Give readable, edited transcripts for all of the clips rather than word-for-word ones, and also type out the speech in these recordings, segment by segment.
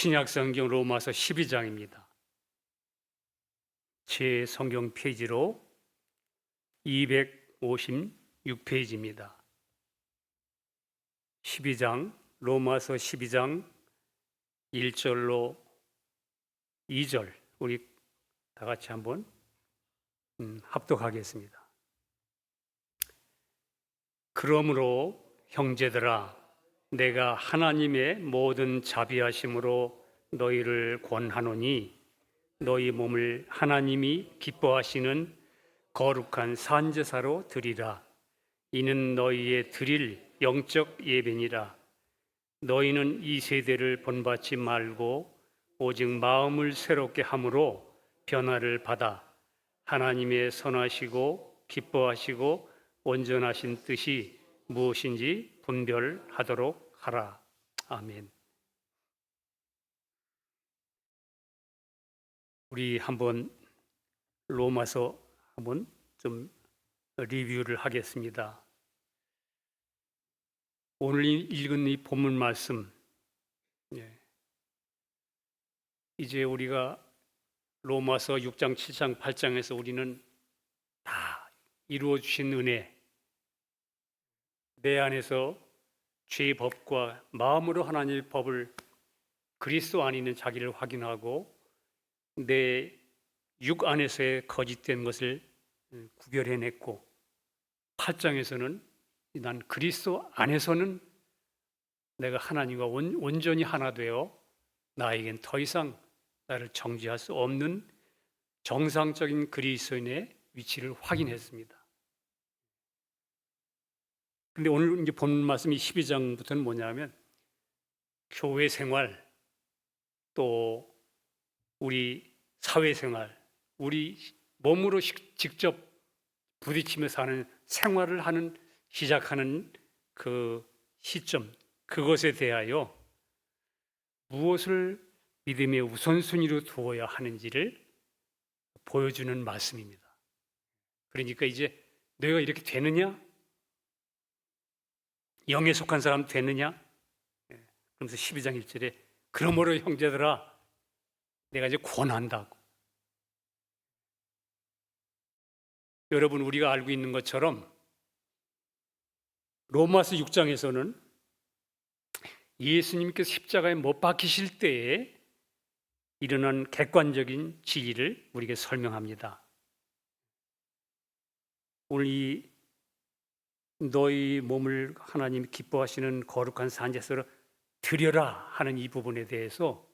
신약성경 로마서 12장입니다. 제 성경 페이지로 256페이지입니다. 12장, 로마서 12장 1절로 2절 우리 다 같이 한번 합독하겠습니다. 그러므로 형제들아, 내가 하나님의 모든 자비하심으로 너희를 권하노니 너희 몸을 하나님이 기뻐하시는 거룩한 산제사로 드리라. 이는 너희의 드릴 영적 예배니라. 너희는 이 세대를 본받지 말고 오직 마음을 새롭게 함으로 변화를 받아 하나님의 선하시고 기뻐하시고 온전하신 뜻이 무엇인지 분별하도록 하라. 아멘. 우리 한번 로마서 한번 좀 리뷰를 하겠습니다. 오늘 읽은 이 본문 말씀, 이제 우리가 로마서 6장, 7장, 8장에서 우리는 다 이루어 주신 은혜, 내 안에서 죄의 법과 마음으로 하나님의 법을 그리스도 안에 있는 자기를 확인하고 내 육 안에서의 거짓된 것을 구별해냈고, 8장에서는 난 그리스도 안에서는 내가 하나님과 온전히 하나 되어 나에겐 더 이상 나를 정죄할 수 없는 정상적인 그리스도인의 위치를 확인했습니다. 근데 오늘 이제 본 말씀이 12장부터는 뭐냐면 교회 생활, 또 우리 사회 생활, 우리 몸으로 직접 부딪히며 사는 생활을 시작하는 그 시점, 그것에 대하여 무엇을 믿음의 우선순위로 두어야 하는지를 보여주는 말씀입니다. 그러니까 이제 너희가 이렇게 되느냐? 영에 속한 사람 되느냐? 그러면서 12장 1절에 그러므로 형제들아, 내가 이제 권한다고. 여러분, 우리가 알고 있는 것처럼 로마서 6장에서는 예수님께서 십자가에 못 박히실 때에 일어난 객관적인 진리를 우리에게 설명합니다. 오늘 이 너희 몸을 하나님이 기뻐하시는 거룩한 산제사로 드려라 하는 이 부분에 대해서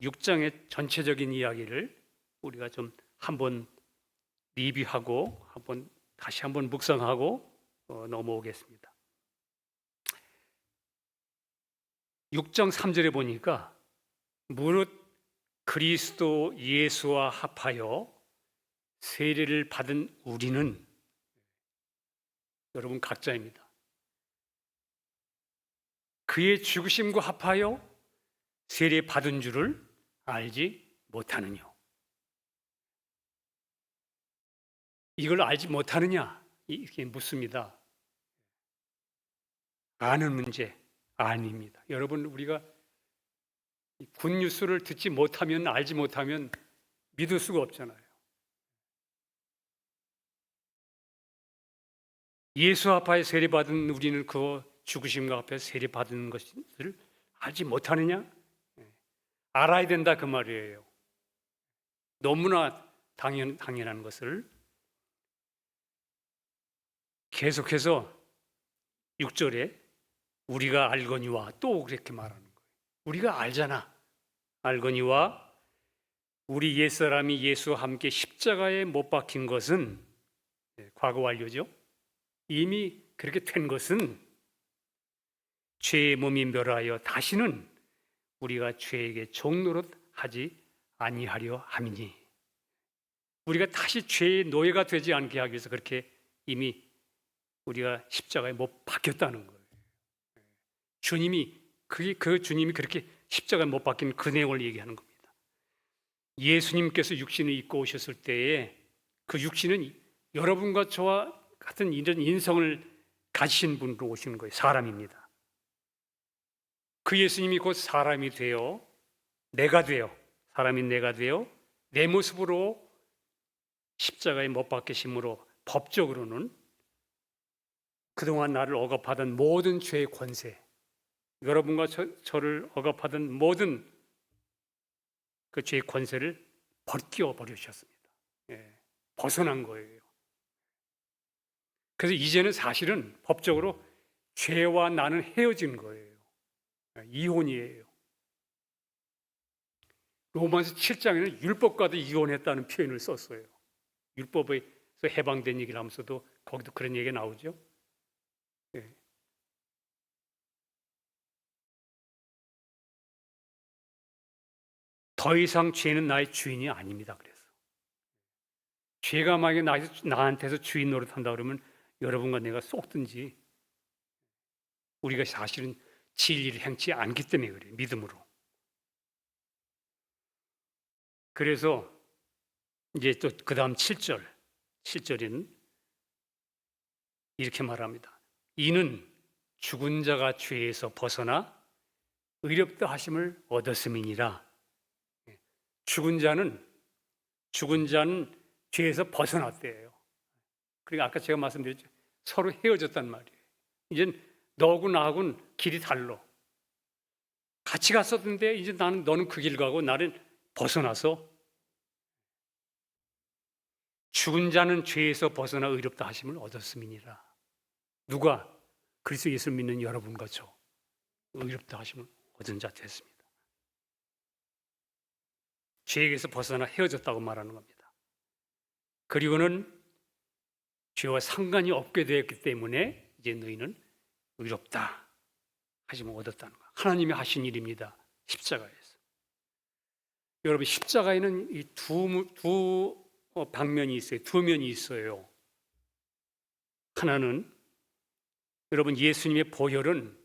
6장의 전체적인 이야기를 우리가 좀 한번 리뷰하고 다시 한번 묵상하고 넘어오겠습니다. 6장 3절에 보니까 무릇 그리스도 예수와 합하여 세례를 받은 우리는, 여러분 각자입니다, 그의 죽으심과 합하여 세례 받은 줄을 알지 못하느냐. 이걸 알지 못하느냐 이렇게 묻습니다. 아는 문제 아닙니다. 여러분, 우리가 굿뉴스를 듣지 못하면, 알지 못하면 믿을 수가 없잖아요. 예수 앞에 세례받은 우리는 그 죽으심과 앞에 세례받은 것을 알지 못하느냐? 알아야 된다 그 말이에요. 너무나 당연한 것을 계속해서 6절에 우리가 알거니와 또 그렇게 말하는 거예요. 우리가 알잖아. 알거니와 우리 옛사람이 예수와 함께 십자가에 못 박힌 것은, 과거 완료죠. 이미 그렇게 된 것은 죄의 몸이 멸하여 다시는 우리가 죄에게 종노릇 하지 아니하려 함이니, 우리가 다시 죄의 노예가 되지 않게 하기 위해서 그렇게 이미 우리가 십자가에 못 박혔다는 거예요. 주님이 그 주님이 그렇게 십자가에 못 박힌 그 내용을 얘기하는 겁니다. 예수님께서 육신을 입고 오셨을 때에 그 육신은 여러분과 저와 같은 이런 인성을 가지신 분으로 오시는 거예요. 사람입니다. 그 예수님이 곧 사람이 되어 내가 되어 사람인 내가 되어 내 모습으로 십자가에 못 박히심으로 법적으로는 그동안 나를 억압하던 모든 죄의 권세, 여러분과 저를 억압하던 모든 그 죄의 권세를 벗겨 버리셨습니다. 예, 벗어난 거예요. 그래서 이제는 사실은 법적으로 죄와 나는 헤어진 거예요. 이혼이에요. 로마서 7장에는 율법과도 이혼했다는 표현을 썼어요. 율법에서 해방된 얘기를 하면서도 거기도 그런 얘기가 나오죠. 예. 더 이상 죄는 나의 주인이 아닙니다. 그래서 죄가 만약에 나한테서 주인 노릇한다 그러면 여러분과 내가 쏙든지 우리가 사실은 진리를 행치 않기 때문에 그래요. 믿음으로. 그래서 이제 또 그 다음 7절에는 이렇게 말합니다. 이는 죽은 자가 죄에서 벗어나 의롭다 하심을 얻었음이니라. 죽은 자는 죄에서 벗어났대요. 그러니까 아까 제가 말씀드렸죠. 서로 헤어졌단 말이에요. 이제 너하고 나하고는 길이 달라. 같이 갔었는데 이제 너는 그 길 가고 나는 벗어나서 죽은 자는 죄에서 벗어나 의롭다 하심을 얻었음이니라. 누가? 그리스도 예수를 믿는 여러분과 저 의롭다 하심을 얻은 자 됐습니다. 죄에게서 벗어나 헤어졌다고 말하는 겁니다. 그리고는 죄와 상관이 없게 되었기 때문에 이제 너희는 의롭다 하심을 얻었다는 거예요. 하나님이 하신 일입니다. 십자가에서. 여러분 십자가에는 이 두 방면이 있어요. 두 면이 있어요. 하나는 여러분 예수님의 보혈은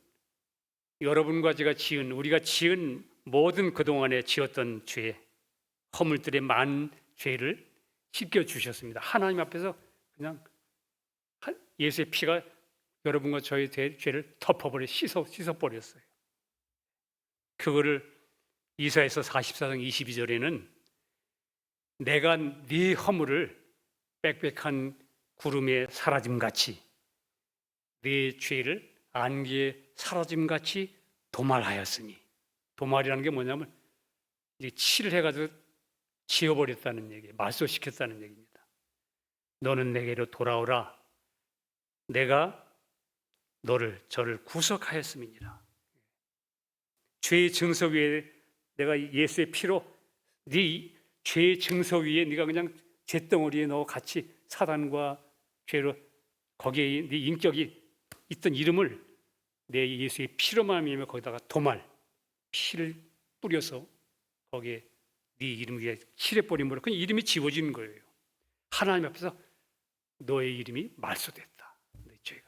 여러분과 제가 우리가 지은 모든 그동안에 지었던 죄, 허물들의 많은 죄를 씻겨 주셨습니다. 하나님 앞에서 그냥 예수의 피가 여러분과 저의 죄를 덮어버려 씻어버렸어요. 그거를 이사야서 44장 22절에는 내가 네 허물을 빽빽한 구름에 사라짐같이 네 죄를 안개에 사라짐같이 도말하였으니, 도말이라는 게 뭐냐면 이제 칠을 해가지고 지워버렸다는 얘기예요. 말소시켰다는 얘기입니다. 너는 내게로 돌아오라. 내가 저를 구속하였음이니라. 죄의 증서 위에 내가 예수의 피로 네 죄의 증서 위에 네가 그냥 잿덩어리에 넣어 같이 사단과 죄로 거기에 네 인격이 있던 이름을 내 예수의 피로만 믿으면 거기다가 피를 뿌려서 거기에 네 이름 위에 칠해버리면 그 이름이 지워지는 거예요. 하나님 앞에서 너의 이름이 말소됐다. 내 죄가.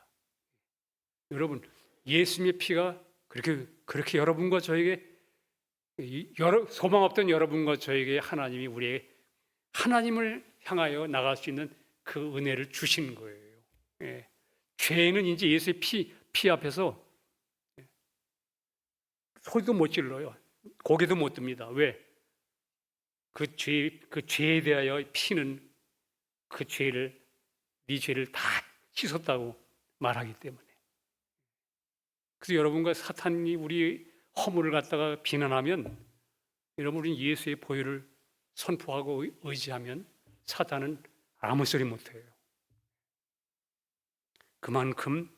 여러분 예수님의 피가 그렇게 여러분과 저에게 소망 없던 여러분과 저에게 하나님이 우리에게 하나님을 향하여 나갈 수 있는 그 은혜를 주신 거예요. 예. 죄는 이제 예수의 피 앞에서 소리도 못 질러요. 고개도 못 듭니다. 왜? 그 죄에 대하여 피는 네 죄를 다 씻었다고 말하기 때문에. 그래서 여러분과 사탄이 우리 허물을 갖다가 비난하면 여러분이 예수의 보혈을 선포하고 의지하면 사탄은 아무 소리 못해요. 그만큼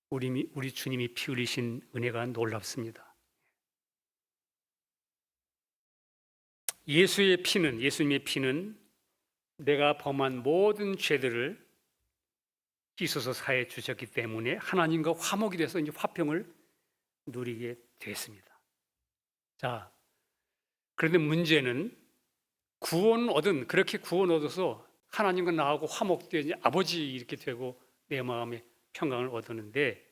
우리 주님이 피 흘리신 은혜가 놀랍습니다. 예수님의 피는 내가 범한 모든 죄들을 씻어서 사해 주셨기 때문에 하나님과 화목이 돼서 이제 화평을 누리게 됐습니다. 자, 그런데 문제는 그렇게 구원 얻어서 하나님과 나하고 화목되어 이제 아버지 이렇게 되고 내 마음에 평강을 얻었는데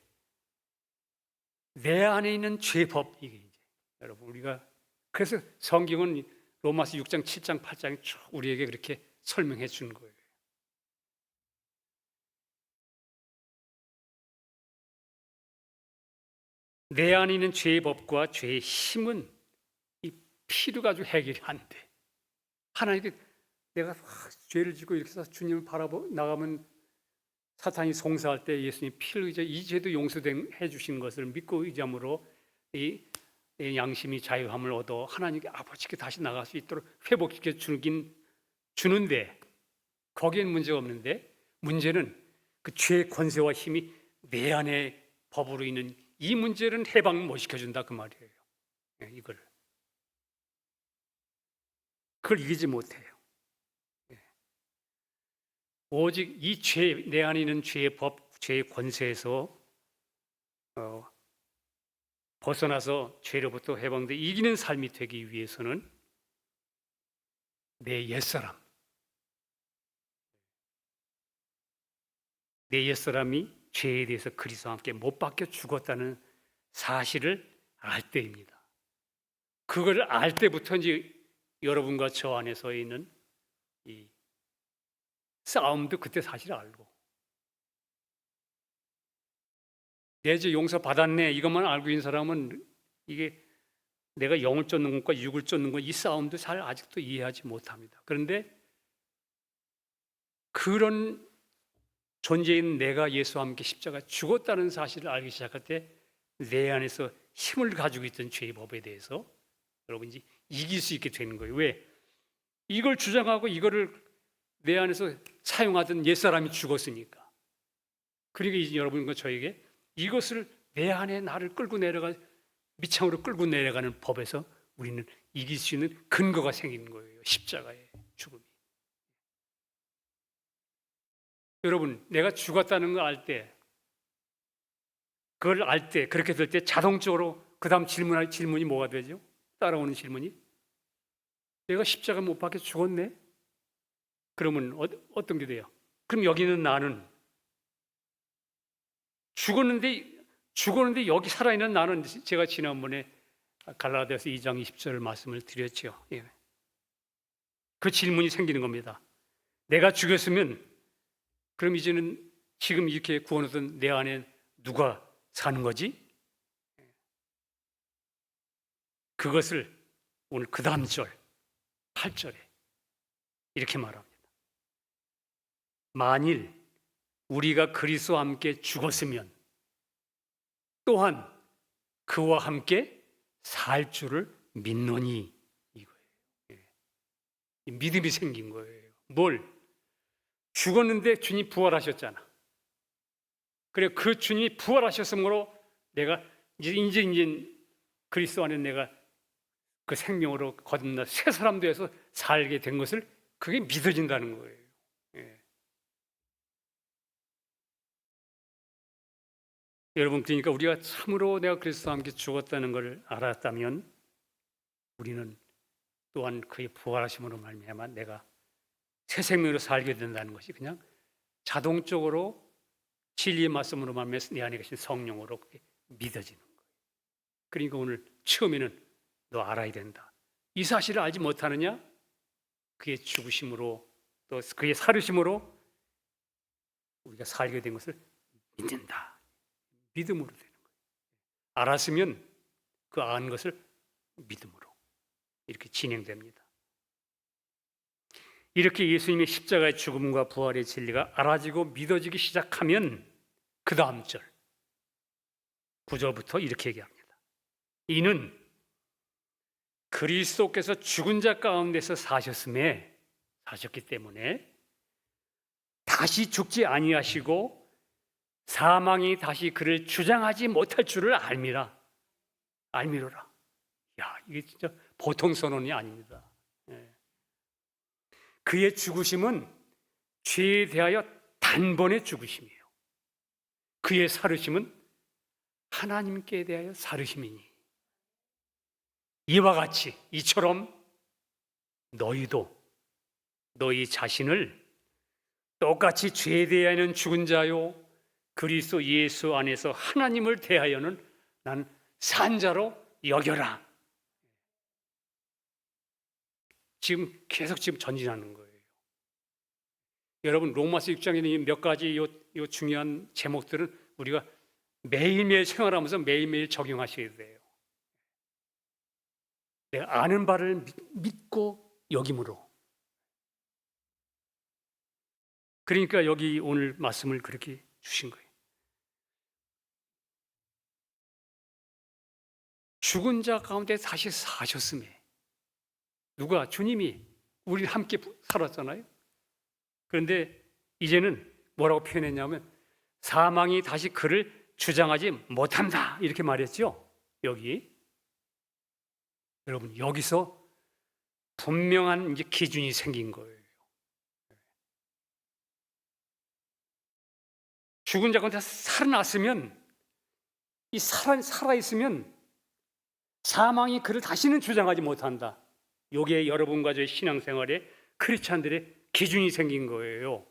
내 안에 있는 죄법 이게 이제 여러분 우리가 그래서 성경은 로마서 6장, 7장, 8장이 쭉 우리에게 그렇게 설명해 주는 거예요. 내 안에 있는 죄의 법과 죄의 힘은 이 피로 가지고 해결이 안 돼. 하나님께 내가 죄를 짓고 이렇게 해서 주님을 바라보 나가면 사탄이 송사할 때 예수님 피를 의지해 이 죄도 용서해 주신 것을 믿고 의지함으로 이 양심이 자유함을 얻어 하나님께 아버지께 다시 나갈 수 있도록 회복시켜 주는데 거기엔 문제가 없는데 문제는 그 죄의 권세와 힘이 내 안에 법으로 있는 이 문제는 해방 못 시켜준다 그 말이에요. 그걸 이기지 못해요. 오직 이 죄, 내 안에 있는 죄의 법, 죄의 권세에서 벗어나서 죄로부터 해방돼 이기는 삶이 되기 위해서는 내 옛사람, 내 옛사람이 죄에 대해서 그리스도와 함께 못 박혀 죽었다는 사실을 알 때입니다. 그걸 알 때부터 이제 여러분과 저 안에서 있는 이 싸움도 그때 사실 알고 내 죄 용서 받았네 이것만 알고 있는 사람은 이게 내가 영을 쫓는 것과 육을 쫓는 것 이 싸움도 잘 아직도 이해하지 못합니다. 그런데 그런 존재인 내가 예수와 함께 십자가 죽었다는 사실을 알기 시작할 때 내 안에서 힘을 가지고 있던 죄의 법에 대해서 여러분이 이길 수 있게 되는 거예요. 왜? 이걸 주장하고 이거를 내 안에서 사용하던 옛사람이 죽었으니까. 그러니까 이제 여러분과 저에게 이것을 내 안에 나를 끌고 내려가 밑창으로 끌고 내려가는 법에서 우리는 이길 수 있는 근거가 생기는 거예요. 십자가의 죽음이. 여러분, 내가 죽었다는 걸 알 때, 그걸 알 때, 그렇게 될 때 자동적으로 그 다음 질문할 질문이 뭐가 되죠? 따라오는 질문이 내가 십자가 못 박혀 죽었네? 그러면 어떤 게 돼요? 그럼 여기 있는 나는 죽었는데 여기 살아있는 나는 제가 지난번에 갈라디아서 2장 20절 말씀을 드렸죠. 예. 그 질문이 생기는 겁니다. 내가 죽였으면 그럼 이제는 지금 이렇게 구원하던 내 안에 누가 사는 거지? 그것을 오늘 그 다음 절 8절에 이렇게 말합니다. 만일 우리가 그리스도와 함께 죽었으면 또한 그와 함께 살 줄을 믿노니 이거예요. 믿음이 생긴 거예요. 뭘? 죽었는데 주님 부활하셨잖아. 그래 그 주님이 부활하셨으므로 내가 이제 그리스도 안에 내가 그 생명으로 거듭나 새 사람 되어서 살게 된 것을 그게 믿어진다는 거예요. 여러분 그러니까 우리가 참으로 내가 그리스도와 함께 죽었다는 걸 알았다면 우리는 또한 그의 부활하심으로 말미암아 내가 새 생명으로 살게 된다는 것이 그냥 자동적으로 진리의 말씀으로 말미암아 내 안에 계신 성령으로 믿어지는 거예요. 그러니까 오늘 처음에는 너 알아야 된다. 이 사실을 알지 못하느냐? 그의 죽으심으로 또 그의 살으심으로 우리가 살게 된 것을 믿는다. 믿음으로 되는 거예요. 알았으면 그 아는 것을 믿음으로 이렇게 진행됩니다. 이렇게 예수님의 십자가의 죽음과 부활의 진리가 알아지고 믿어지기 시작하면 그 다음 절 9절부터 이렇게 얘기합니다. 이는 그리스도께서 죽은 자 가운데서 사셨기 때문에 다시 죽지 아니하시고 사망이 다시 그를 주장하지 못할 줄을 알미로라. 야, 이게 진짜 보통 선언이 아닙니다. 그의 죽으심은 죄에 대하여 단번에 죽으심이에요. 그의 살으심은 하나님께 대하여 살으심이니 이와 같이 이처럼 너희도 너희 자신을 똑같이 죄에 대하여는 죽은 자요 그리스도 예수 안에서 하나님을 대하여는 난 산자로 여겨라. 지금 계속 전진하는 거예요. 여러분 로마서 6장에 몇 가지 요 중요한 제목들은 우리가 매일매일 생활하면서 매일매일 적용하셔야 돼요. 내가 아는 바를 믿고 여김으로. 그러니까 여기 오늘 말씀을 그렇게 주신 거예요. 죽은 자 가운데 다시 사셨음에, 누가? 주님이 우리를 함께 살았잖아요. 그런데 이제는 뭐라고 표현했냐면 사망이 다시 그를 주장하지 못한다 이렇게 말했죠. 여기 여러분, 여기서 분명한 이제 기준이 생긴 거예요. 죽은 자 가운데 살아났으면, 이 살아있으면 사망이 그를 다시는 주장하지 못한다. 이게 여러분과 저의 신앙생활에 크리스찬들의 기준이 생긴 거예요.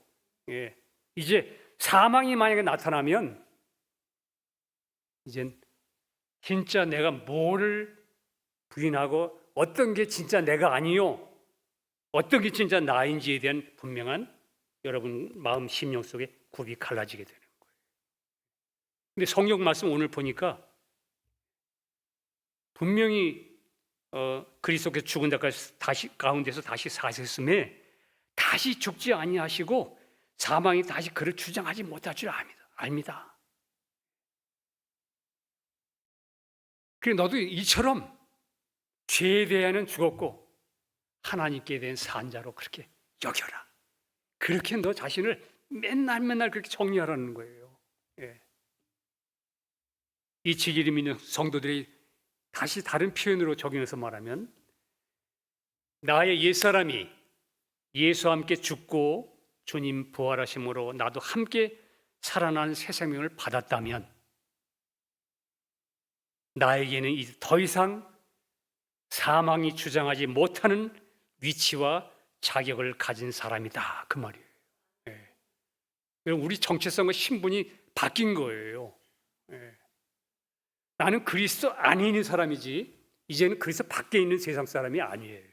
예. 이제 사망이 만약에 나타나면 이젠 진짜 내가 뭐를 부인하고 어떤 게 진짜 내가 아니요, 어떤 게 진짜 나인지에 대한 분명한 여러분 마음 심령 속에 굽이 갈라지게 되는 거예요. 근데 성경 말씀 오늘 보니까 분명히 그리스도께서 죽은 자까지 다시 가운데서 다시 사셨음에 다시 죽지 아니하시고 사망이 다시 그를 주장하지 못할 줄 압니다. 그래, 너도 이처럼 죄에 대해는 죽었고 하나님께 대한 산자로 그렇게 여겨라. 그렇게 너 자신을 맨날 그렇게 정리하라는 거예요. 예. 이 지기를 믿는 성도들이 다시 다른 표현으로 적용해서 말하면, 나의 옛사람이 예수와 함께 죽고 주님 부활하심으로 나도 함께 살아난 새 생명을 받았다면 나에게는 이제 더 이상 사망이 주장하지 못하는 위치와 자격을 가진 사람이다, 그 말이에요. 예. 우리 정체성과 신분이 바뀐 거예요. 예. 나는 그리스도 안에 있는 사람이지 이제는 그리스도 밖에 있는 세상 사람이 아니에요.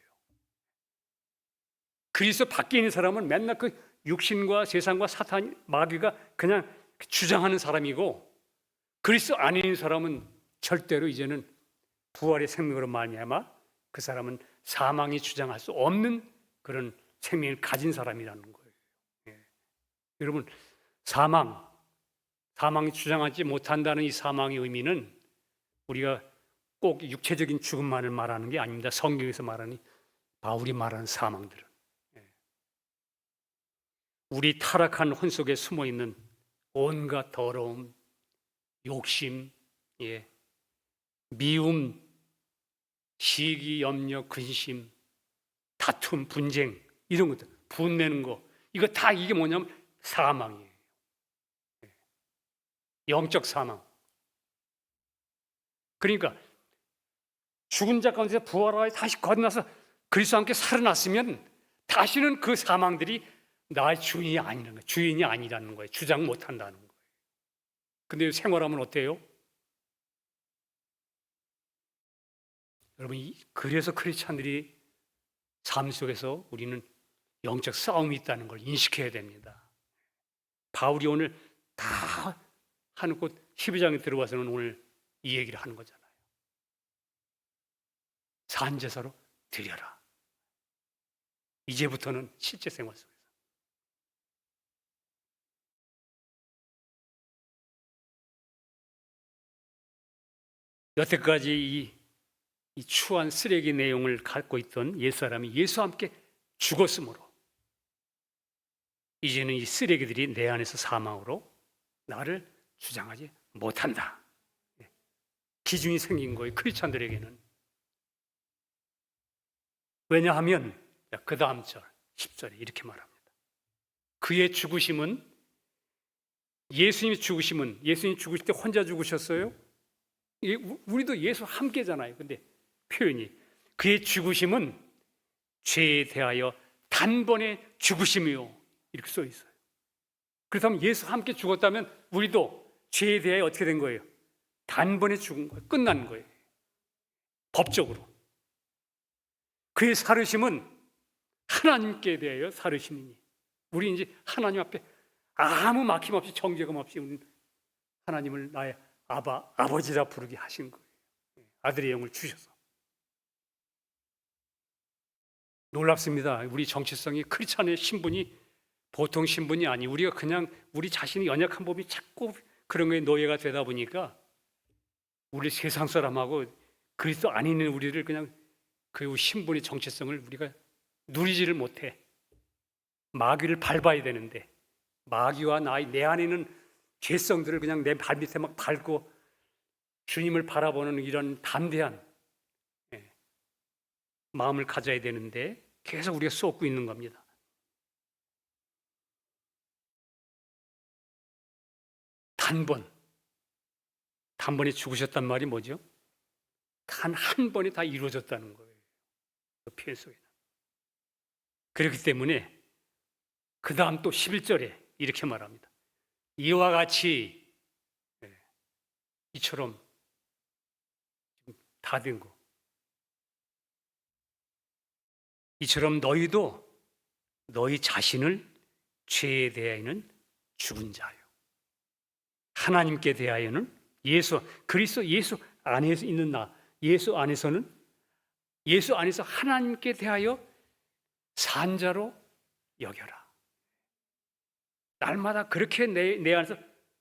그리스도 밖에 있는 사람은 맨날 그 육신과 세상과 사탄, 마귀가 그냥 주장하는 사람이고, 그리스도 안에 있는 사람은 절대로 이제는 부활의 생명으로 말미암아 그 사람은 사망이 주장할 수 없는 그런 생명을 가진 사람이라는 거예요. 예. 여러분, 사망이 주장하지 못한다는 이 사망의 의미는 우리가 꼭 육체적인 죽음만을 말하는 게 아닙니다. 성경에서 말하는, 바울이 말하는 사망들은 우리 타락한 혼 속에 숨어있는 온갖 더러움, 욕심, 미움, 시기, 염려, 근심, 다툼, 분쟁, 이런 것들, 분내는 거, 이거 다 이게 뭐냐면 사망이에요. 영적 사망. 그러니까 죽은 자 가운데서 부활하여 다시 거듭나서 그리스도와 함께 살아났으면 다시는 그 사망들이 나의 주인이 아니라는 거예요. 주인이 아니라는 거예요. 주장 못한다는 거예요. 근데 생활하면 어때요? 여러분, 그래서 크리스찬들이 삶 속에서 우리는 영적 싸움이 있다는 걸 인식해야 됩니다. 바울이 오늘 다 하는 곳 12장에 들어와서는 오늘 이 얘기를 하는 거잖아요. 산제사로 드려라. 이제부터는 실제 생활 속에서. 여태까지 이 추한 쓰레기 내용을 갖고 있던 옛사람이 예수와 함께 죽었으므로 이제는 이 쓰레기들이 내 안에서 사망으로 나를 주장하지 못한다. 기준이 생긴 거예요, 크리스찬들에게는. 왜냐하면 그 다음 절 10절에 이렇게 말합니다. 그의 죽으심은, 예수님이 죽으실 때 혼자 죽으셨어요? 우리도 예수 함께잖아요. 근데 표현이, 그의 죽으심은 죄에 대하여 단번에 죽으심이요, 이렇게 써 있어요. 그렇다면 예수 함께 죽었다면 우리도 죄에 대하여 어떻게 된 거예요? 단번에 죽은 거예요. 끝난 거예요. 법적으로. 그의 살으심은 하나님께 대하여 살으심이니, 우리 이제 하나님 앞에 아무 막힘 없이 정죄감 없이 하나님을 나의 아버지라 부르게 하신 거예요. 아들의 영을 주셔서. 놀랍습니다. 우리 정체성이 크리스찬의 신분이 보통 신분이 아니, 우리가 그냥 우리 자신의 연약한 몸이 자꾸 그런 거에 노예가 되다 보니까 우리 세상 사람하고 그리스도 안에 있는 우리를 그냥 그 신분의 정체성을 우리가 누리지를 못해. 마귀를 밟아야 되는데 마귀와 내 안에 있는 죄성들을 그냥 내 발밑에 막 밟고 주님을 바라보는 이런 담대한 마음을 가져야 되는데 계속 우리가 쏟고 있는 겁니다. 단번에 죽으셨단 말이 뭐죠? 단 한 번에 다 이루어졌다는 거예요. 그 표현 속에는. 그렇기 때문에 그 다음 또 11절에 이렇게 말합니다. 이와 같이 이처럼 다 된 거. 이처럼 너희도 너희 자신을 죄에 대하여는 죽은 자요. 하나님께 대하여는 그리스도 예수 안에서 있는 예수 안에서 하나님께 대하여 산 자로 여겨라. 날마다 그렇게 내 안에서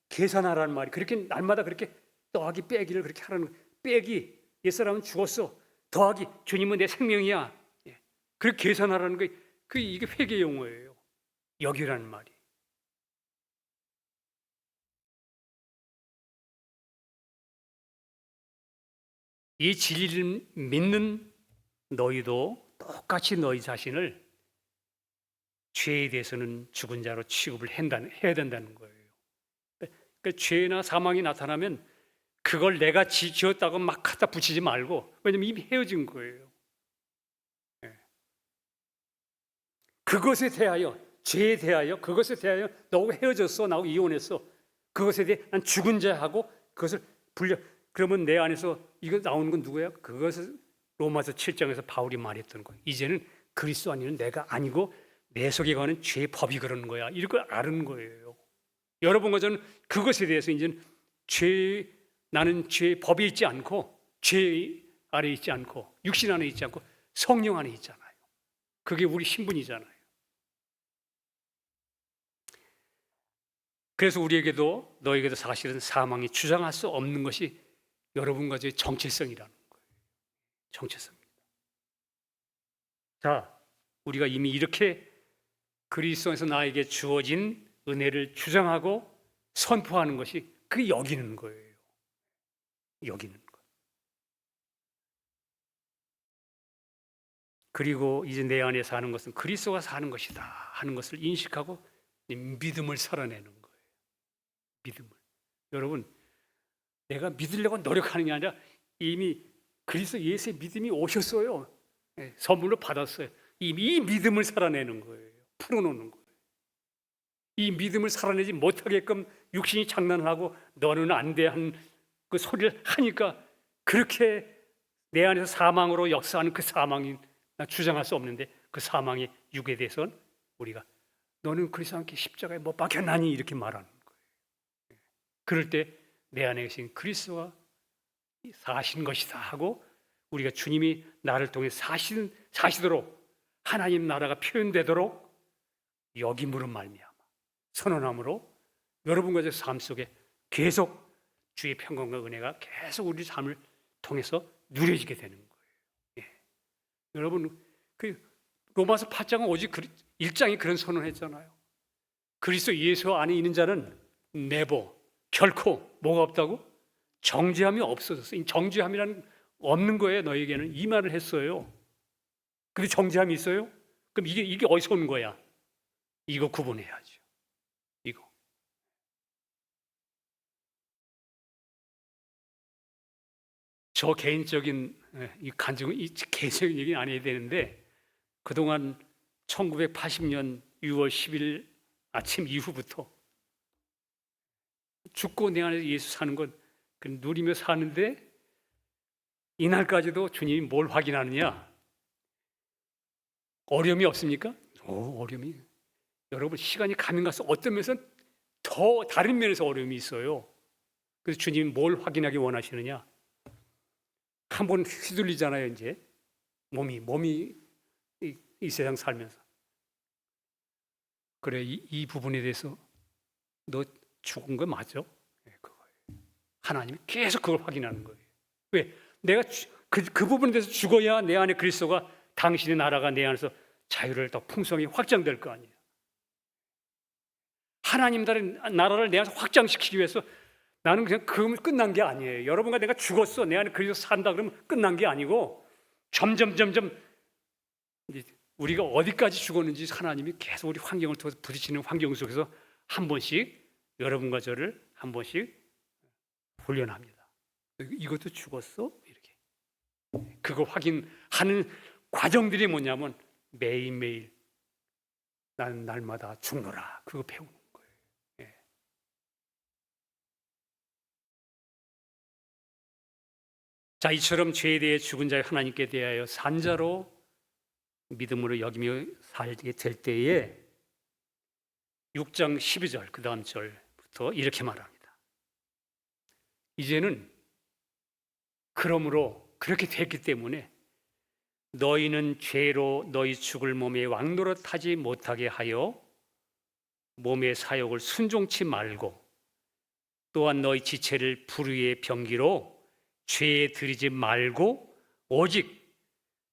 계산하라는 말이, 그렇게 날마다 그렇게 더하기 빼기를 그렇게 하라는 거예요. 빼기, 옛사람은 죽었어. 더하기, 주님은 내 생명이야. 그렇게 계산하라는 게 이게 회개 용어예요. 여기라는 말이. 이 진리를 믿는 너희도 똑같이 너희 자신을 죄에 대해서는 죽은 자로 취급을 해야 된다는 거예요. 그러니까 죄나 사망이 나타나면 그걸 내가 지었다고 막 갖다 붙이지 말고, 왜냐면 이미 헤어진 거예요. 그것에 대하여, 죄에 대하여, 그것에 대하여 너하고 헤어졌어, 나하고 이혼했어, 그것에 대해 난 죽은 자하고 그것을 그러면 내 안에서 이거 나오는 건 누구야? 그것을 로마서 7장에서 바울이 말했던 거예요. 이제는 그리스도 아니는 내가 아니고 내 속에 가는 죄의 법이 그러는 거야. 이걸 걸 아는 거예요. 여러분과 저는 그것에 대해서 이제는 나는 죄의 법이 있지 않고, 죄 아래 있지 않고, 육신 안에 있지 않고 성령 안에 있잖아요. 그게 우리 신분이잖아요. 그래서 너에게도 사실은 사망이 주장할 수 없는 것이 여러분과 저의 정체성이라는 거예요. 정체성입니다. 자, 우리가 이미 이렇게 그리스도에서 나에게 주어진 은혜를 주장하고 선포하는 것이 그 여기는 거예요. 여기는 것. 그리고 이제 내 안에 사는 것은 그리스도가 사는 것이다 하는 것을 인식하고 믿음을 살아내는 거예요. 믿음을. 여러분, 내가 믿으려고 노력하는 게 아니라 이미 그리스도 예수의 믿음이 오셨어요. 선물로 받았어요. 이미 이 믿음을 살아내는 거예요. 풀어놓는 거예요. 이 믿음을 살아내지 못하게끔 육신이 장난을 하고 너는 안 돼 한 그 소리를 하니까 그렇게 내 안에서 사망으로 역사하는 그 사망이 나 주장할 수 없는데 그 사망의 육에 대해서는 우리가 너는 그리스도와 함께 십자가에 못 박혔나니 이렇게 말하는 거예요. 그럴 때 내 안에 계신 그리스도가 사신 것이다 하고 우리가 주님이 나를 통해 사시도록 하나님 나라가 표현되도록 여김으로 말미암아 선언함으로 여러분과 제 삶 속에 계속 주의 평강과 은혜가 계속 우리 삶을 통해서 누려지게 되는 거예요. 여러분, 그 로마서 8장은 오직 1장이 그런 선언을 했잖아요. 그리스도 예수 안에 있는 자는 결코 뭐가 없다고? 정죄함이 없어졌어요. 정죄함이란 없는 거예요. 너에게는 이 말을 했어요. 근데 정죄함이 있어요? 그럼 이게 어디서 오는 거야? 이거 구분해야죠. 이거. 저 개인적인 개인적인 얘기는 안 해야 되는데 그동안 1980년 6월 10일 아침 이후부터 죽고 내 안에서 예수 사는 건 누리며 사는데 이날까지도 주님이 뭘 확인하느냐? 어려움이 없습니까? 어려움이. 여러분 시간이 가면 가서 어떤 면에서는 더 다른 면에서 어려움이 있어요. 그래서 주님이 뭘 확인하기 원하시느냐? 한번 휘둘리잖아요. 이제 몸이 이 세상 살면서. 그래, 이 부분에 대해서 너 죽은 거 맞아? 네, 그거예요. 하나님이 계속 그걸 확인하는 거예요. 왜? 내가 그 부분에 대해서 죽어야 내 안에 그리스도가, 당신의 나라가 내 안에서 자유를 더 풍성히 확장될 거 아니에요. 하나님 나라를 내 안에서 확장시키기 위해서 나는 그냥 그러면 끝난 게 아니에요. 여러분과 내가 죽었어, 내 안에 그리스도 산다 그러면 끝난 게 아니고 점점 이제 우리가 어디까지 죽었는지 하나님이 계속 우리 환경을 통해서 부딪히는 환경 속에서 한 번씩 여러분과 저를 한 번씩 훈련합니다. 이것도 죽었어? 이렇게. 그거 확인하는 과정들이 뭐냐면 매일매일 나는 날마다 죽노라. 그거 배우는 거예요. 예. 자, 이처럼 죄에 대해 죽은 자의 하나님께 대하여 산자로 믿음으로 여기며 살게 될 때에 6장 12절 그 다음 절부터 이렇게 말합니다. 이제는 그러므로 그렇게 됐기 때문에 너희는 죄로 너희 죽을 몸에 왕노릇하지 못하게 하여 몸의 사욕을 순종치 말고 또한 너희 지체를 불의의 병기로 죄에 들이지 말고 오직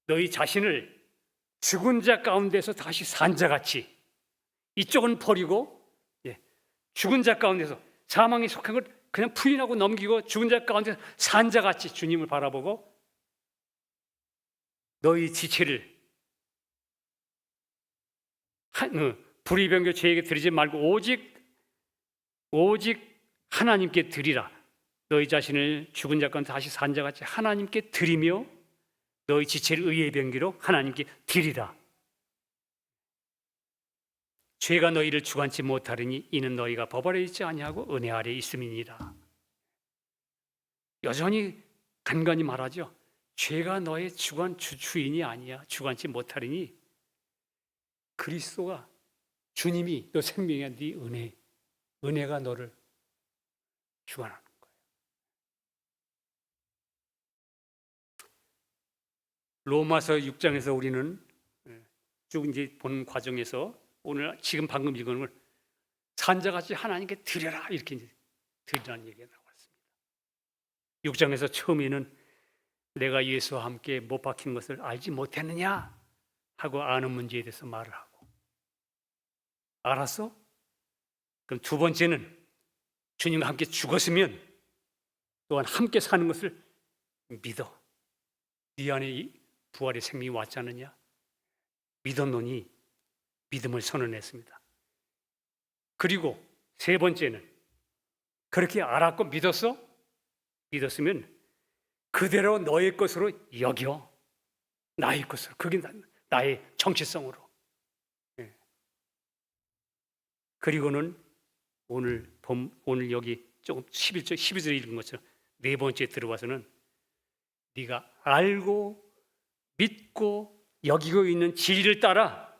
너희 자신을 죽은 자 가운데서 다시 산 자같이, 이쪽은 버리고 죽은 자 가운데서 사망에 속한 걸 그냥 부인하고 넘기고 죽은 자 가운데서 산 자같이 주님을 바라보고 너희 지체를 불의 병기 죄에게 드리지 말고 오직 하나님께 드리라. 너희 자신을 죽은 자 가운데 다시 산 자같이 하나님께 드리며 너희 지체를 의의 병기로 하나님께 드리라. 죄가 너희를 주관치 못하리니 이는 너희가 법 아래 있지 아니하고 은혜 아래 있음이니라. 여전히 간간히 말하죠. 죄가 너의 주인이 아니야. 주관치 못하리니 그리스도가, 주님이 너 생명이야. 네 은혜가 너를 주관하는 거예요. 로마서 6장에서 우리는 쭉 이제 본 과정에서 오늘 지금 방금 읽은 걸 산자같이 하나님께 드려라, 이렇게 이제 드리라는 얘기가 나왔습니다. 6장에서 처음에는 내가 예수와 함께 못 박힌 것을 알지 못했느냐 하고 아는 문제에 대해서 말을 하고, 알았어? 그럼 두 번째는 주님과 함께 죽었으면 또한 함께 사는 것을 믿어. 네 안에 이 부활의 생명이 왔지 않느냐? 믿었노니 믿음을 선언했습니다. 그리고 세 번째는 그렇게 알았고 믿었으면 그대로 너의 것으로 여겨. 나의 것으로. 그게 나의 정체성으로. 그리고는 오늘 여기 조금 12절에 읽은 것처럼 네 번째 들어와서는 네가 알고 믿고 여기고 있는 진리를 따라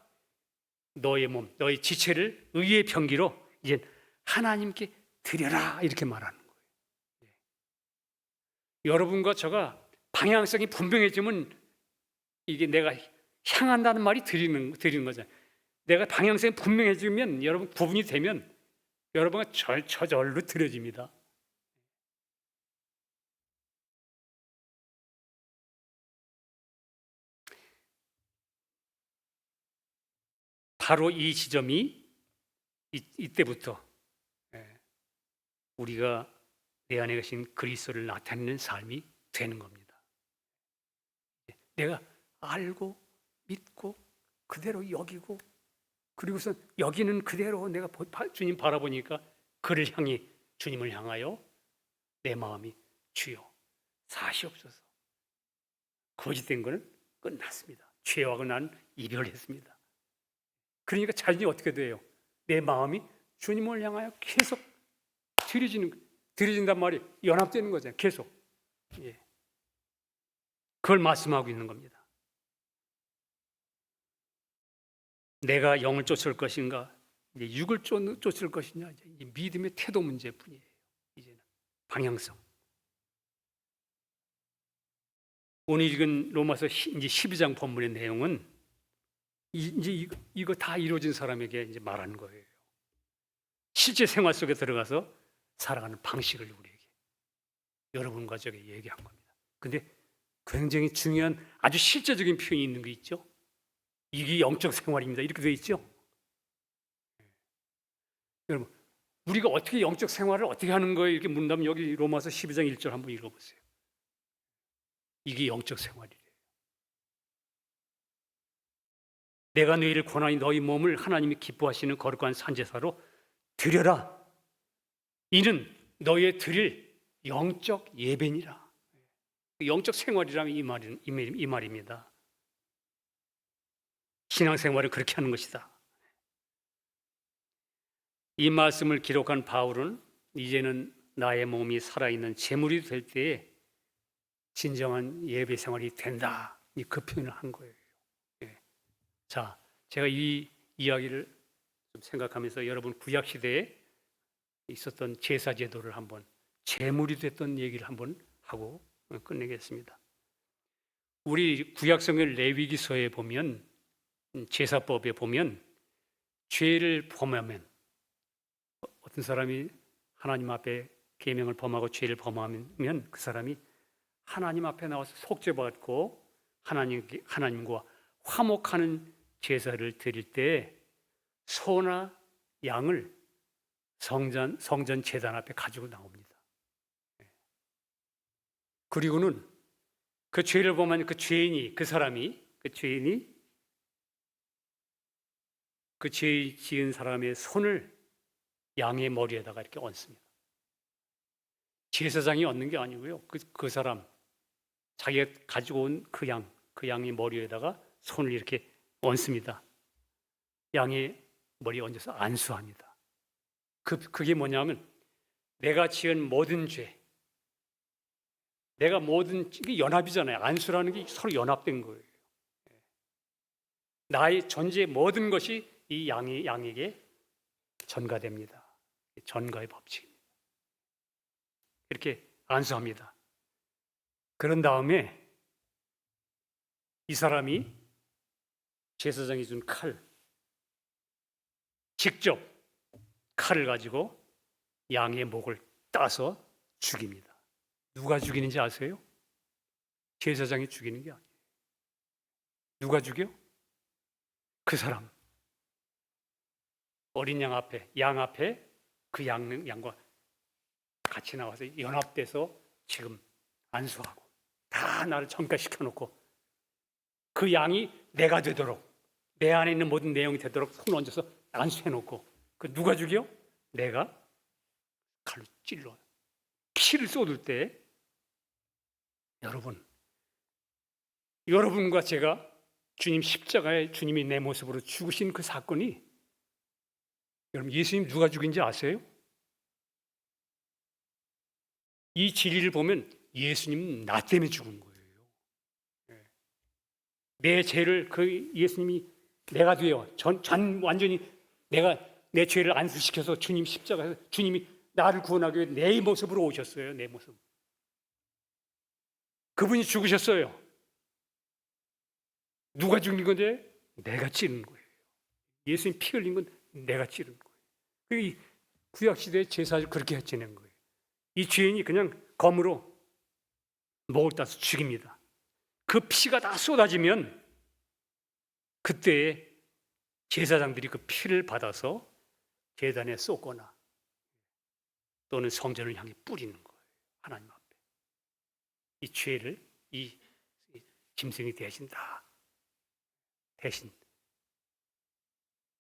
너의 몸, 너의 지체를 의의 병기로 이제 하나님께 드려라, 이렇게 말하는 거예요. 여러분과 저가 방향성이 분명해지면 이게 내가 향한다는 말이 드리는 거잖아요. 내가 방향성이 분명해지면, 여러분 구분이 되면 여러분가 저절로 드려집니다. 바로 이 지점이 이때부터 우리가 내 안에 계신 그리스도를 나타내는 삶이 되는 겁니다. 내가 알고 믿고 그대로 여기고, 그리고서 여기는 그대로 내가 주님 바라보니까 그를 향해, 주님을 향하여 내 마음이 주여 사시옵소서. 거짓된 것은 끝났습니다. 죄하고 난 이별했습니다. 그러니까 자신이 어떻게 돼요? 내 마음이 주님을 향하여 계속 드려진단 말이 연합되는 거잖아요. 계속. 그걸 말씀하고 있는 겁니다. 내가 영을 쫓을 것인가, 이제 육을 쫓을 것이냐, 이제 믿음의 태도 문제뿐이에요. 이제는 방향성. 오늘 읽은 로마서 이제 12장 본문의 내용은 이제 이거 다 이루어진 사람에게 이제 말하는 거예요. 실제 생활 속에 들어가서 살아가는 방식을 우리에게, 여러분과 저에게 얘기한 겁니다. 근데 굉장히 중요한 아주 실제적인 표현이 있는 거 있죠. 이게 영적 생활입니다. 이렇게 되어 있죠. 여러분, 우리가 어떻게 영적 생활을 어떻게 하는 거예요? 이렇게 묻는다면 여기 로마서 12장 1절 한번 읽어보세요. 이게 영적 생활이래요. 내가 너희를 권하니 너희 몸을 하나님이 기뻐하시는 거룩한 산제사로 드려라. 이는 너희의 드릴 영적 예배니라. 영적 생활이라면 이 말입니다. 신앙생활을 그렇게 하는 것이다. 이 말씀을 기록한 바울은 이제는 나의 몸이 살아있는 제물이 될 때에 진정한 예배 생활이 된다. 그 표현을 한 거예요. 자, 제가 이 이야기를 좀 생각하면서 여러분 구약 시대에 있었던 제사 제도를 한번, 제물이 됐던 얘기를 한번 하고 끝내겠습니다. 우리 구약 성경 레위기서에 보면, 제사법에 보면 죄를 범하면, 어떤 사람이 하나님 앞에 계명을 범하고 죄를 범하면 그 사람이 하나님 앞에 나와서 속죄받고 하나님과 화목하는 제사를 드릴 때 소나 양을 성전 제단 앞에 가지고 나옵니다. 그리고는 그 죄를 범한 그 죄인이, 그 죄인이 그 죄 지은 사람의 손을 양의 머리에다가 이렇게 얹습니다. 제사장이 얹는 게 아니고요. 그 사람, 자기가 가지고 온 그 양의 머리에다가 손을 이렇게 얹습니다. 양의 머리에 얹어서 안수합니다. 그게 뭐냐면 내가 지은 모든 죄, 이게 연합이잖아요. 안수라는 게 서로 연합된 거예요. 나의 존재의 모든 것이 이 양에게 전가됩니다. 전가의 법칙입니다. 이렇게 안수합니다. 그런 다음에 이 사람이 제사장이 준 직접 칼을 가지고 양의 목을 따서 죽입니다. 누가 죽이는지 아세요? 제사장이 죽이는 게 아니에요. 누가 죽여? 그 사람. 어린 양 앞에 그 양과 같이 나와서 연합돼서 지금 안수하고 다 나를 전가시켜 놓고 그 양이 내가 되도록, 내 안에 있는 모든 내용이 되도록 손 얹어서 안수해 놓고, 그 누가 죽여? 내가 칼로 찔러 피를 쏟을 때 여러분과 제가 주님 십자가에 주님이 내 모습으로 죽으신 그 사건이, 여러분 예수님 누가 죽인지 아세요? 이 진리를 보면 예수님은 나 때문에 죽은 거예요. 내 죄를 예수님이 내가 되어 완전히 내가 내 죄를 안수시켜서 주님 십자가에서 주님이 나를 구원하기 위해 내 모습으로 오셨어요. 내 모습. 그분이 죽으셨어요. 누가 죽인 건데? 내가 찌른 거예요. 예수님 피 흘린 건 내가 찌른 거예요. 이 구약시대의 제사를 그렇게 지낸 거예요. 이 죄인이 그냥 검으로 목을 따서 죽입니다. 그 피가 다 쏟아지면 그때 제사장들이 그 피를 받아서 제단에 쏟거나 또는 성전을 향해 뿌리는 거예요. 하나님 앞에. 이 죄를 이 짐승이 대신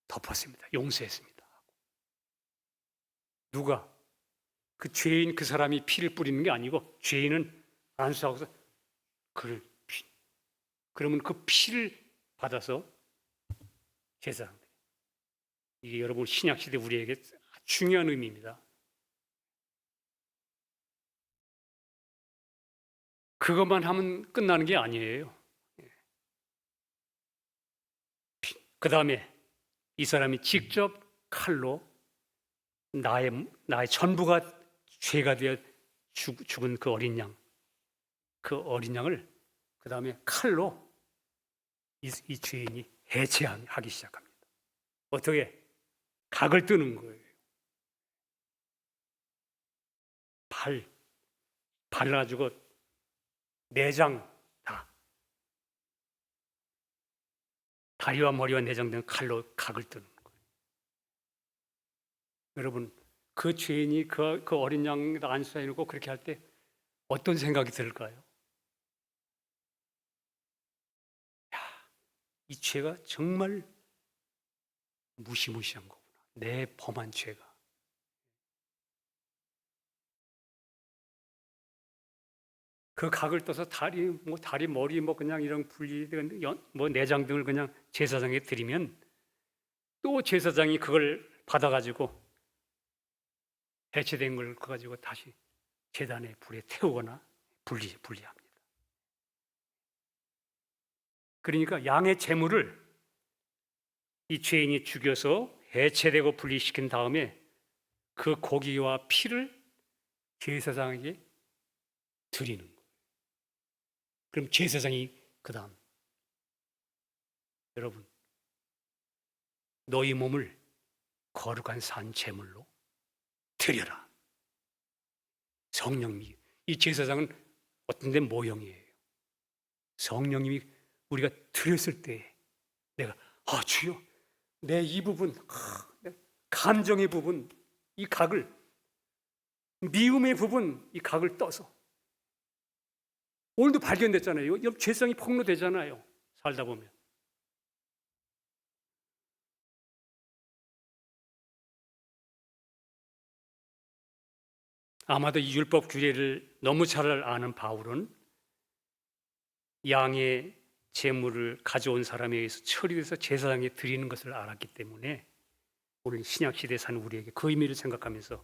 덮었습니다. 용서했습니다. 누가? 그 죄인 그 사람이 피를 뿌리는 게 아니고 죄인은 안수하고서 그러면 그 피를 받아서 제사장들. 이게 여러분 신약시대 우리에게 중요한 의미입니다. 그것만 하면 끝나는 게 아니에요. 그 다음에 이 사람이 직접 칼로 나의 전부가 죄가 되어 죽은 그 어린 양, 그 어린 양을 그 다음에 칼로 이 죄인이 해체하기 시작합니다. 어떻게? 각을 뜨는 거예요. 발라가지고 내장 다, 다리와 머리와 내장 등 칼로 각을 뜨는 거예요. 여러분, 그 죄인이 그 어린 양에다 안수해 놓고 그렇게 할 때 어떤 생각이 들까요? 야, 이 죄가 정말 무시무시한 거구나. 내 범한 죄가. 그 각을 떠서 다리, 머리, 그냥 이런 내장 등을 그냥 제사장에 드리면 또 제사장이 그걸 받아가지고 해체된 걸 가지고 다시 제단에 불에 태우거나 분리합니다. 그러니까 양의 제물을 이 죄인이 죽여서 해체되고 분리시킨 다음에 그 고기와 피를 제사장에게 드리는 거예요. 그럼 제사장이 그 다음, 여러분, 너희 몸을 거룩한 산 제물로 드려라. 성령님이, 이 제사장은 어떤 데 모형이에요. 성령님이 우리가 드렸을 때 내가 주여, 내 이 부분, 감정의 부분, 이 각을, 미움의 부분, 이 각을 떠서 오늘도 발견됐잖아요. 죄성이 폭로되잖아요. 살다 보면. 아마도 이 율법 규례를 너무 잘 아는 바울은 양의 제물을 가져온 사람에 의해서 처리돼서 제사장에 드리는 것을 알았기 때문에 오늘 신약 시대에 사는 우리에게 그 의미를 생각하면서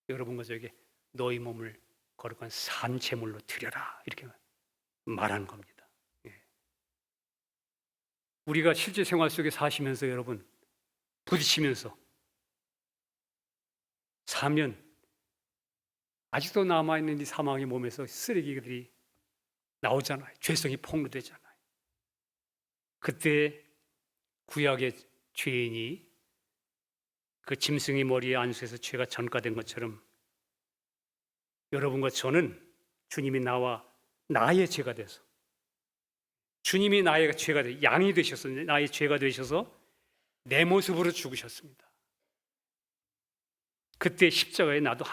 여러분과 저에게 너희 몸을 거룩한 산 제물로 드려라 이렇게 말하는 겁니다. 우리가 실제 생활 속에 사시면서 여러분 부딪히면서 사면 아직도 남아있는 이 사망의 몸에서 쓰레기들이 나오잖아요. 죄성이 폭로되잖아요. 그때 구약의 죄인이 그 짐승의 머리에 안수해서 죄가 전가된 것처럼 여러분과 저는 주님이 나의 죄가 돼서 주님이 나의 죄가 돼 양이 되셔서 나의 죄가 되셔서 내 모습으로 죽으셨습니다. 그때 십자가에 나도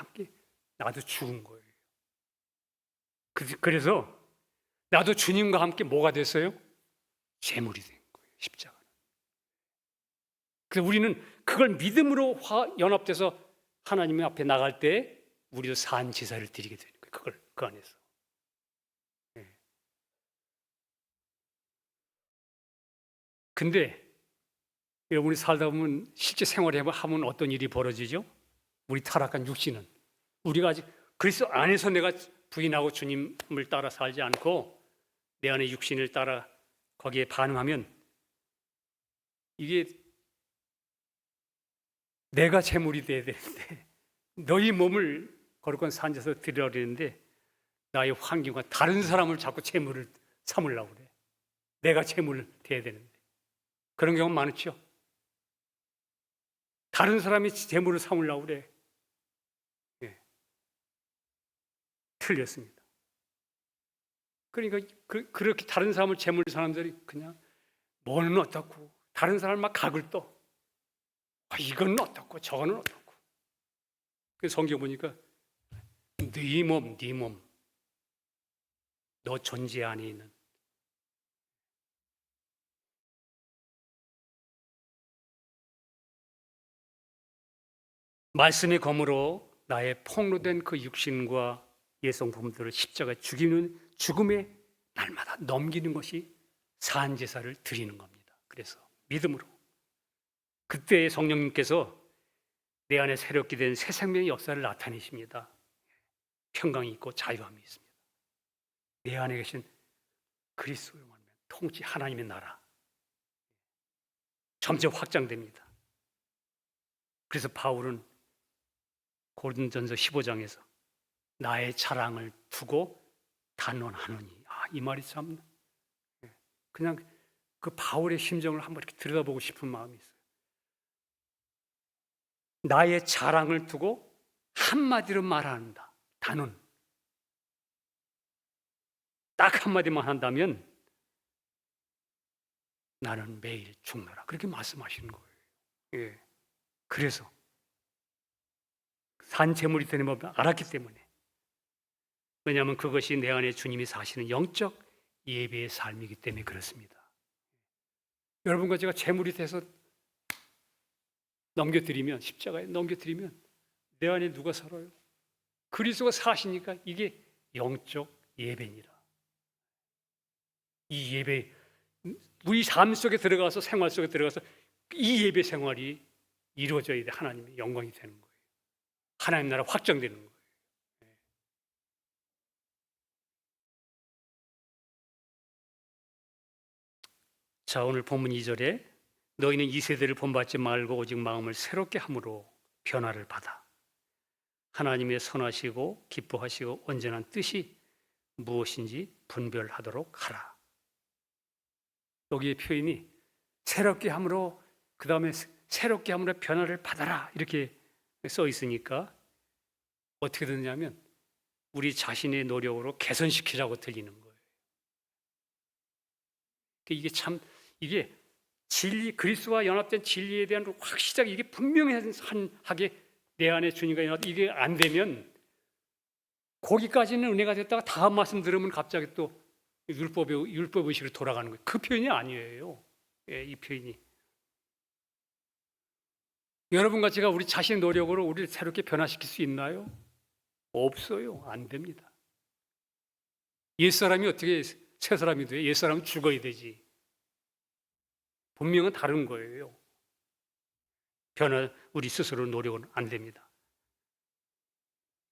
죽은 거예요. 그래서 나도 주님과 함께 뭐가 됐어요? 제물이 된 거예요. 십자가는. 그래서 우리는 그걸 믿음으로 연합돼서 하나님 앞에 나갈 때 우리도 산 제사를 드리게 되는 거예요. 그걸 그 안에서. 근데 여러분이 살다 보면 실제 생활을 하면 어떤 일이 벌어지죠? 우리 타락한 육신은 우리가 아직 그리스도 안에서 내가 부인하고 주님을 따라 살지 않고 내 안에 육신을 따라 거기에 반응하면 이게 내가 제물이 돼야 되는데 너희 몸을 거룩한 산에서 드리려고 그러는데 나의 환경과 다른 사람을 자꾸 제물을 삼으려고 그래. 내가 제물을 돼야 되는데 그런 경우 많죠. 다른 사람이 제물을 삼으려고 그래. 틀렸습니다. 그러니까 그렇게 다른 사람을 제물 사람들이 그냥 뭐는 어떻고 다른 사람 막 각을 떠. 이건 어떻고 저거는 어떻고. 그래서 성경 보니까 네 몸, 너 존재 안에 있는 말씀의 검으로 나의 폭로된 그 육신과 예성품들을 십자가에 죽이는 죽음의 날마다 넘기는 것이 산제사를 드리는 겁니다. 그래서 믿음으로 그때 성령님께서 내 안에 새롭게 된 새 생명의 역사를 나타내십니다. 평강이 있고 자유함이 있습니다. 내 안에 계신 그리스도의 통치 하나님의 나라 점점 확장됩니다. 그래서 바울은 고린도전서 15장에서 나의 자랑을 두고 단언하노니. 이 말이 참 그냥 그 바울의 심정을 한번 이렇게 들여다보고 싶은 마음이 있어요. 나의 자랑을 두고 한마디로 말한다. 단언. 딱 한마디만 한다면 나는 매일 죽노라. 그렇게 말씀하시는 거예요. 예. 그래서 산 제물이 되는 법을 알았기 때문에, 왜냐하면 그것이 내 안에 주님이 사시는 영적 예배의 삶이기 때문에 그렇습니다. 여러분과 제가 제물이 돼서 넘겨드리면, 십자가에 넘겨드리면 내 안에 누가 살아요? 그리스도가 사시니까 이게 영적 예배니라. 이 예배, 우리 삶 속에 들어가서, 생활 속에 들어가서 이 예배 생활이 이루어져야 돼. 하나님의 영광이 되는 거예요. 하나님 나라 확정되는 거예요. 자, 오늘 본문 2절에 너희는 이 세대를 본받지 말고 오직 마음을 새롭게 함으로 변화를 받아 하나님의 선하시고 기뻐하시고 온전한 뜻이 무엇인지 분별하도록 하라. 여기에 표현이 새롭게 함으로, 그 다음에 새롭게 함으로 변화를 받아라 이렇게 써 있으니까 어떻게 듣냐면 우리 자신의 노력으로 개선시키라고 들리는 거예요. 이게 참, 이게 진리, 그리스도와 연합된 진리에 대한 확실하게 이게 분명하게 내 안에 주님과 연합, 이게 안 되면 거기까지는 은혜가 됐다가 다음 말씀 들으면 갑자기 또 율법 의식으로 돌아가는 거예요. 그 표현이 아니에요. 예, 이 표현이. 여러분과 제가 우리 자신의 노력으로 우리를 새롭게 변화시킬 수 있나요? 없어요. 안 됩니다. 옛사람이 어떻게 새 사람이 돼요? 옛사람은 죽어야 되지. 분명은 다른 거예요. 우리 스스로 노력은 안 됩니다.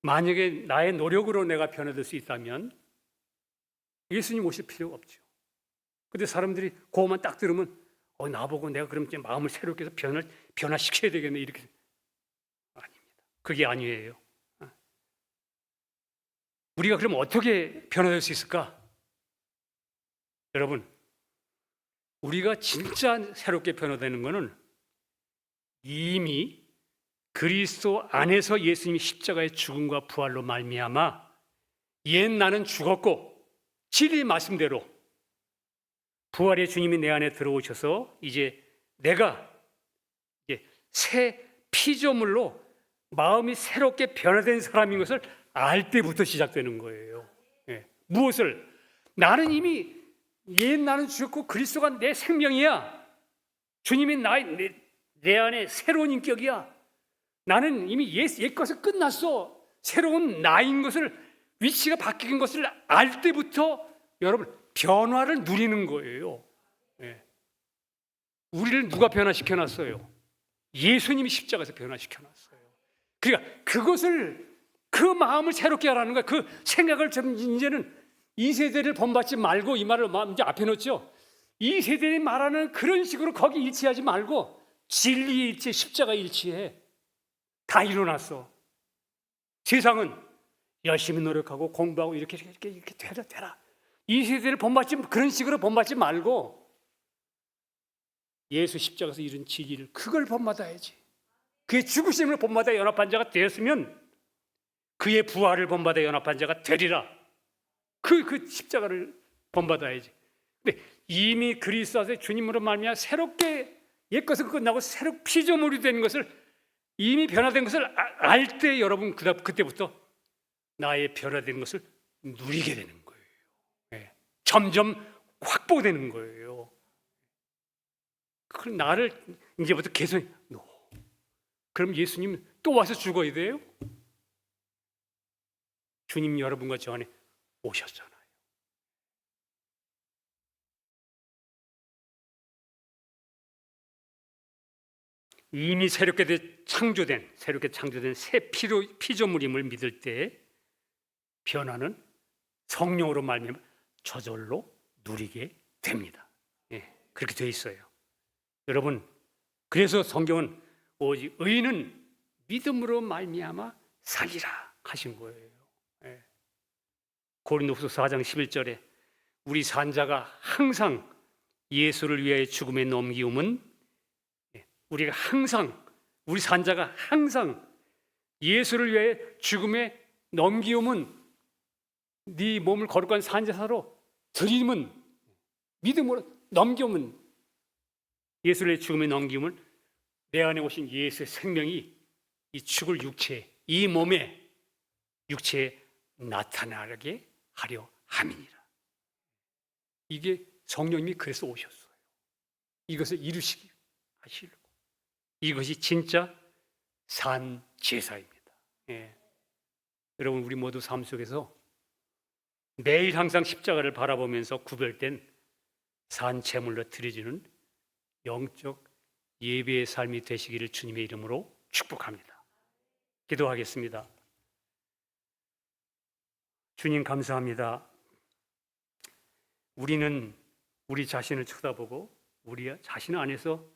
만약에 나의 노력으로 내가 변화될 수 있다면 예수님 오실 필요가 없죠. 근데 사람들이 그것만 딱 들으면 나보고 내가 그럼 이제 마음을 새롭게 해서 변화시켜야 되겠네 이렇게. 아닙니다. 그게 아니에요. 우리가 그럼 어떻게 변화될 수 있을까? 여러분, 우리가 진짜 새롭게 변화되는 것은 이미 그리스도 안에서 예수님이 십자가의 죽음과 부활로 말미암아 옛 나는 죽었고 진리의 말씀대로 부활의 주님이 내 안에 들어오셔서 이제 내가 새 피조물로 마음이 새롭게 변화된 사람인 것을 알 때부터 시작되는 거예요. 무엇을? 나는 이미 옛 나는 죽었고 그리스도가 내 생명이야. 주님이 내 안에 새로운 인격이야. 나는 이미 옛 것은 끝났어. 새로운 나인 것을, 위치가 바뀐 것을 알 때부터 여러분 변화를 누리는 거예요. 우리를 누가 변화시켜놨어요? 예수님이 십자가에서 변화시켜놨어요. 그러니까 그 마음을 새롭게 하라는 거야. 그 생각을 좀 이제는 이 세대를 본받지 말고, 이 말을 이제 앞에 놓죠. 이 세대에 말하는 그런 식으로 거기 일치하지 말고 진리의 일치, 십자가 일치해. 다 일어났어. 세상은 열심히 노력하고 공부하고 이렇게 되라. 이 세대를 그런 식으로 본받지 말고 예수 십자가에서 이룬 진리를, 그걸 본받아야지. 그의 죽으심을 본받아 연합한 자가 되었으면 그의 부활을 본받아 연합한 자가 되리라. 그 십자가를 본받아야지. 근데 이미 그리스도 안에서 주님으로 말미암아 새롭게 옛 것은 끝나고 새롭게 피조물이 된 것을, 이미 변화된 것을 알 때 여러분 그때부터 나의 변화된 것을 누리게 되는 거예요. 점점 확보되는 거예요. 그 나를 이제부터 개선. 그럼 예수님 또 와서 죽어야 돼요? 주님 여러분과 저 안에 오셨잖아요. 이미 새롭게 창조된 새 피조물임을 믿을 때 변화는 성령으로 말미암아 저절로 누리게 됩니다. 그렇게 돼 있어요. 여러분, 그래서 성경은 오직 의인은 믿음으로 말미암아 살리라 하신 거예요. 고린도후서 4장 11절에 우리 산자가 항상 예수를 위하여 죽음에 넘기움은, 우리가 항상, 우리 산자가 항상 예수를 위하여 죽음에 넘기움은, 네 몸을 거룩한 산제사로 드림은, 믿음으로 넘기움은, 예수를 위하여 죽음에 넘기움을 내 안에 오신 예수의 생명이 이 죽을 육체, 이 몸에, 육체에 나타나게 하려 함이니라. 이게 성령님이 그래서 오셨어요. 이것을 이루시기 하시려고. 이것이 진짜 산 제사입니다. 여러분, 우리 모두 삶 속에서 매일 항상 십자가를 바라보면서 구별된 산 제물로 드려지는 영적 예배의 삶이 되시기를 주님의 이름으로 축복합니다. 기도하겠습니다. 주님, 감사합니다. 우리는 우리 자신을 쳐다보고 우리 자신 안에서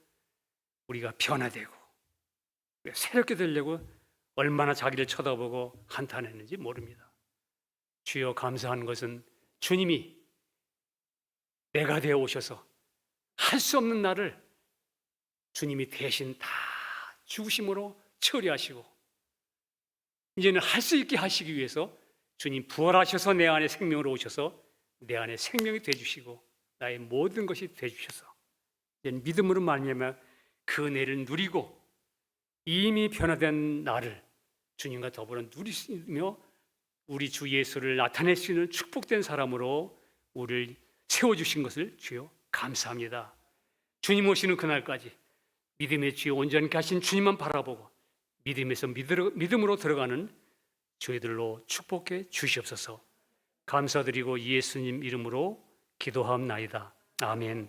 우리가 변화되고 새롭게 되려고 얼마나 자기를 쳐다보고 한탄했는지 모릅니다. 주여, 감사한 것은 주님이 내가 되어 오셔서 할 수 없는 나를 주님이 대신 다 죽으심으로 처리하시고 이제는 할 수 있게 하시기 위해서 주님 부활하셔서 내 안에 생명으로 오셔서 내 안에 생명이 되어주시고 나의 모든 것이 되어주셔서 이제 믿음으로 말미암아 그 은혜를 누리고 이미 변화된 나를 주님과 더불어 누리며 우리 주 예수를 나타낼 수 있는 축복된 사람으로 우리를 세워주신 것을 주여 감사합니다. 주님 오시는 그날까지 믿음의 주여 온전히 하신 주님만 바라보고 믿음에서 믿음으로 들어가는 저희들로 축복해 주시옵소서. 감사드리고 예수님 이름으로 기도하옵나이다. 아멘.